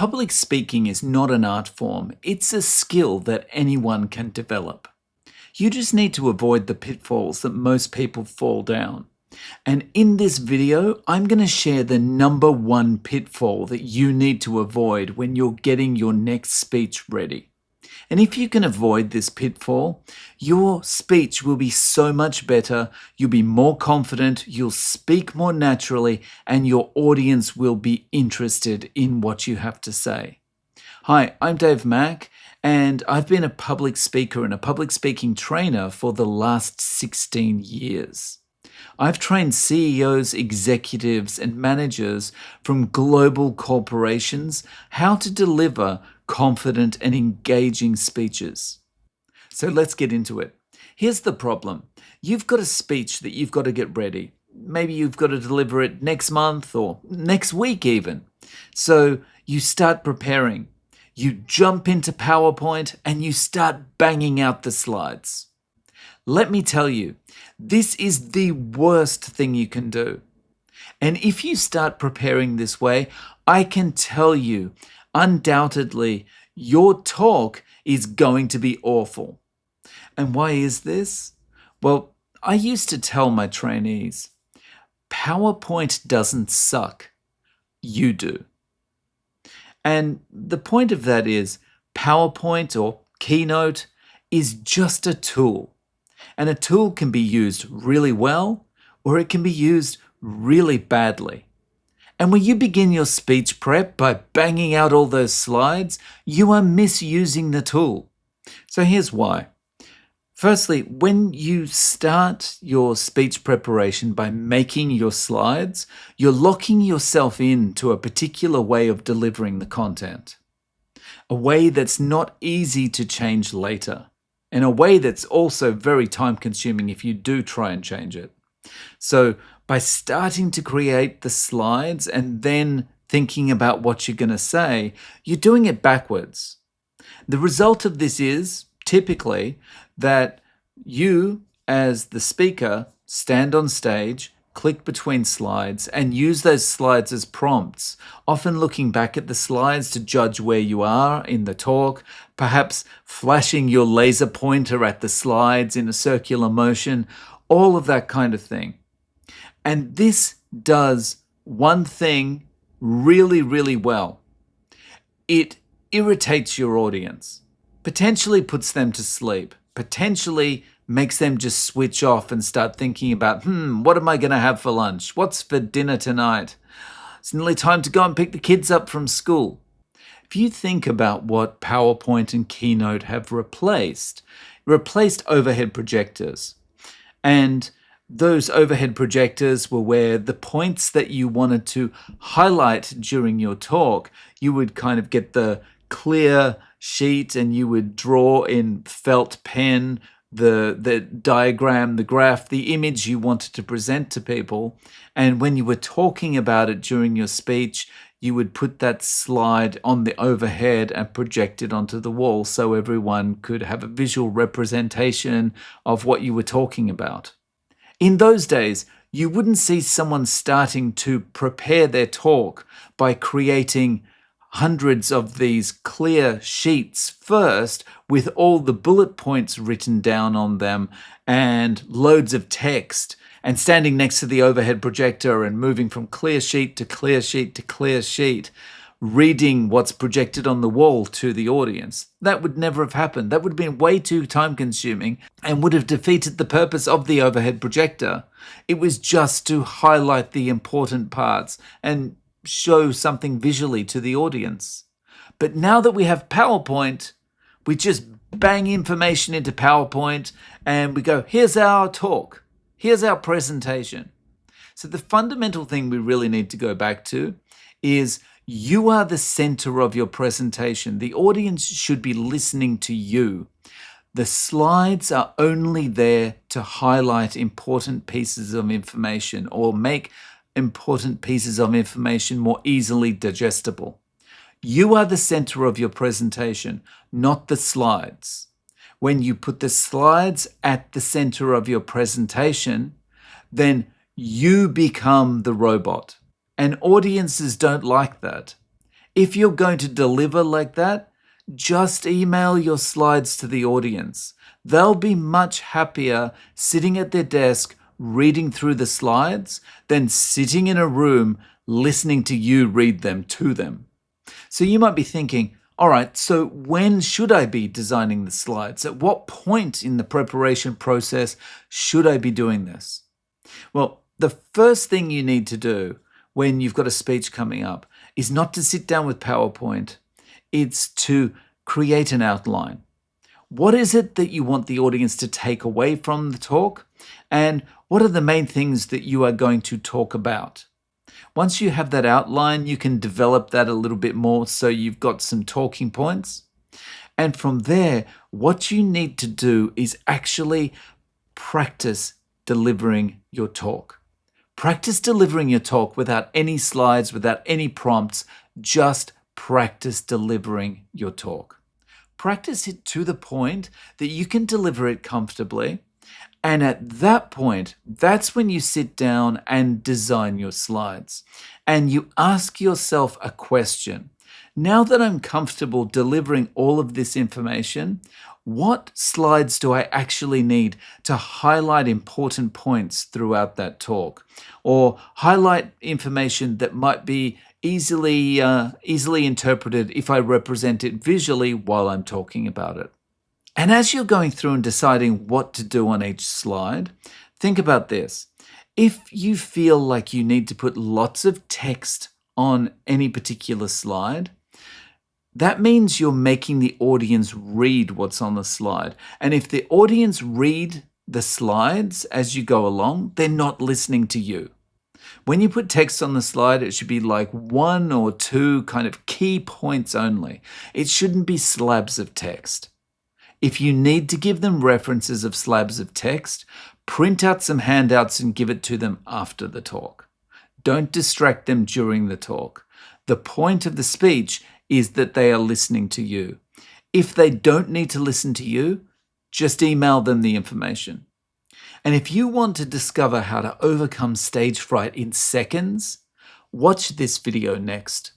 Public speaking is not an art form, it's a skill that anyone can develop. You just need to avoid the pitfalls that most people fall down. And in this video, I'm going to share the number one pitfall that you need to avoid when you're getting your next speech ready. And if you can avoid this pitfall, your speech will be so much better, you'll be more confident, you'll speak more naturally, and your audience will be interested in what you have to say. Hi, I'm Dave Mack, and I've been a public speaker and a public speaking trainer for the last 16 years. I've trained CEOs, executives, and managers from global corporations how to deliver confident and engaging speeches. So let's get into it. Here's the problem. You've got a speech that you've got to get ready. Maybe you've got to deliver it next month or next week even. So you start preparing. You jump into PowerPoint and you start banging out the slides. Let me tell you, this is the worst thing you can do. And if you start preparing this way, I can tell you, undoubtedly, your talk is going to be awful. And why is this? Well, I used to tell my trainees, PowerPoint doesn't suck. You do. And the point of that is, PowerPoint or Keynote is just a tool. And a tool can be used really well, or it can be used really badly. And when you begin your speech prep by banging out all those slides, you are misusing the tool. So here's why. Firstly, when you start your speech preparation by making your slides, you're locking yourself into a particular way of delivering the content. A way that's not easy to change later. In a way that's also very time consuming if you do try and change it. So by starting to create the slides and then thinking about what you're going to say, you're doing it backwards. The result of this is typically that you, as the speaker, stand on stage, click between slides, and use those slides as prompts, often looking back at the slides to judge where you are in the talk, perhaps flashing your laser pointer at the slides in a circular motion, all of that kind of thing. And this does one thing really, really well. It irritates your audience, potentially puts them to sleep, potentially makes them just switch off and start thinking about, what am I going to have for lunch? What's for dinner tonight? It's nearly time to go and pick the kids up from school. If you think about what PowerPoint and Keynote have replaced overhead projectors. And those overhead projectors were where the points that you wanted to highlight during your talk, you would kind of get the clear sheet and you would draw in felt pen the diagram, the graph, the image you wanted to present to people. And when you were talking about it during your speech, you would put that slide on the overhead and project it onto the wall so everyone could have a visual representation of what you were talking about. In those days, you wouldn't see someone starting to prepare their talk by creating hundreds of these clear sheets first with all the bullet points written down on them and loads of text and standing next to the overhead projector and moving from clear sheet to clear sheet to clear sheet, reading what's projected on the wall to the audience. That would never have happened. That would have been way too time consuming and would have defeated the purpose of the overhead projector. It was just to highlight the important parts and show something visually to the audience. But now that we have PowerPoint, we just bang information into PowerPoint and we go, here's our talk, here's our presentation. So the fundamental thing we really need to go back to is you are the center of your presentation. The audience should be listening to you. The slides are only there to highlight important pieces of information or make important pieces of information more easily digestible. You are the center of your presentation, not the slides. When you put the slides at the center of your presentation, then you become the robot. And audiences don't like that. If you're going to deliver like that, just email your slides to the audience. They'll be much happier sitting at their desk reading through the slides than sitting in a room listening to you read them to them. So you might be thinking, all right, so when should I be designing the slides? At what point in the preparation process should I be doing this? Well, the first thing you need to do when you've got a speech coming up is not to sit down with PowerPoint. It's to create an outline. What is it that you want the audience to take away from the talk? And what are the main things that you are going to talk about? Once you have that outline, you can develop that a little bit more so you've got some talking points. And from there, what you need to do is actually practice delivering your talk. Practice delivering your talk without any slides, without any prompts. Just practice delivering your talk. Practice it to the point that you can deliver it comfortably. And at that point, that's when you sit down and design your slides. And you ask yourself a question. Now that I'm comfortable delivering all of this information, what slides do I actually need to highlight important points throughout that talk? Or highlight information that might be easily interpreted if I represent it visually while I'm talking about it. And as you're going through and deciding what to do on each slide, think about this. If you feel like you need to put lots of text on any particular slide, that means you're making the audience read what's on the slide. And if the audience read the slides as you go along, they're not listening to you. When you put text on the slide, it should be like 1 or 2 kind of key points only. It shouldn't be slabs of text. If you need to give them references of slabs of text, print out some handouts and give it to them after the talk. Don't distract them during the talk. The point of the speech is that they are listening to you. If they don't need to listen to you, just email them the information. And if you want to discover how to overcome stage fright in seconds, watch this video next.